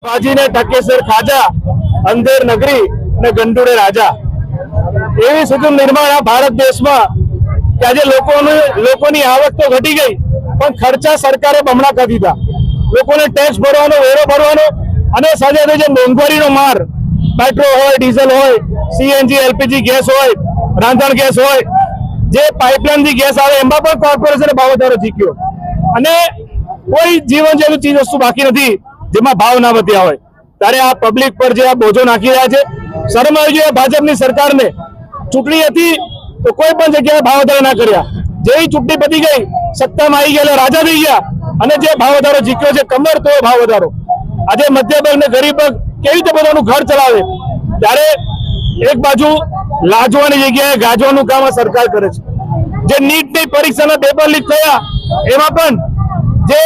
બાજીને ટકેસર ખાજા, અંધેર નગરી ને ગંડુડે રાજા. એવી સ્થિતિ નિર્માણ આ ભારત દેશમાં કે આજે લોકોની આવક તો ઘટી ગઈ, પણ ખર્ચા સરકારે બમણા કરી દીધા. લોકોને ટેક્સ ભરવાનો, વેરો ભરવાનો અને સાથે સાથે જે મોંઘવારીનો માર, પેટ્રોલ હોય, ડીઝલ હોય, સીએનજી એલપીજી ગેસ હોય, રાંધણ ગેસ હોય, જે પાઇપલાઇનથી ગેસ આવે એમાં પણ કોર્પોરેશને ભાવ વધારો જીક્યો અને કોઈ જીવન જેવી ચીજ વસ્તુ બાકી નથી જેમાં ભાવ ના વધ્યા હોય. ત્યારે આ પબ્લિક પર જે આ બોજો નાખી રહ્યા છે, શરમ આવી જોઈએ ભાજપની સરકારને. ચૂંટણી હતી તો કોઈ પણ જગ્યાએ ભાવ વધારો ના કર્યા. જેવી ચૂંટણી પતી ગઈ, સત્તામાં આવી ગયા, રાજા થઈ ગયા અને જે ભાવ વધારો જીત્યો છે, કમર તો ભાવ વધારો. આજે મધ્ય વર્ગ ને ગરીબ વર્ગ કેવી રીતે પોતાનું ઘર ચલાવે? ત્યારે એક બાજુ લાજવાની જગ્યાએ ગાજવાનું કામ આ સરકાર કરે છે. જે નીટની પરીક્ષાના પેપર લીક થયા એમાં પણ જે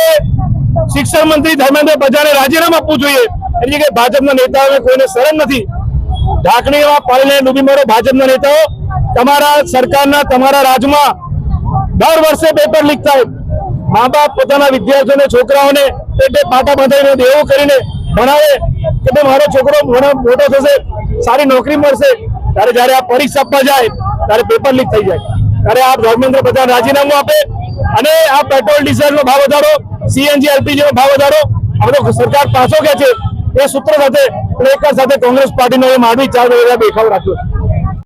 શિક્ષણ મંત્રી ધર્મેન્દ્ર પ્રધાને રાજીનામું આપવું જોઈએ, એની જગ્યાએ ભાજપના નેતાઓને કોઈને શરમ નથી. ઢાંકણીમાં પાણીને ડૂબી મરો ભાજપના નેતાઓ. તમારા સરકારના, તમારા રાજમાં દર વર્ષે પેપર લીક થાય. મા બાપ પોતાના વિદ્યાર્થીઓને, છોકરાઓને પેટે પાટા બાંધીને દેવો કરીને ભણાવે કે મારો છોકરો મોટો થશે, સારી નોકરી મળશે. ત્યારે જયારે આ પરીક્ષા આપવા જાય ત્યારે પેપર લીક થઈ જાય. ત્યારે આ ધર્મેન્દ્ર પ્રધાન રાજીનામું આપે અને આ પેટ્રોલ ડીઝલનો ભાવ વધારો, સીએનજી એલપીજી નો ભાવ વધારો હવે સરકાર પાછો કે છે એ સૂત્ર સાથે એક સાથે કોંગ્રેસ પાર્ટીનો એ માંડવી 4 દેખાવ રાખ્યો.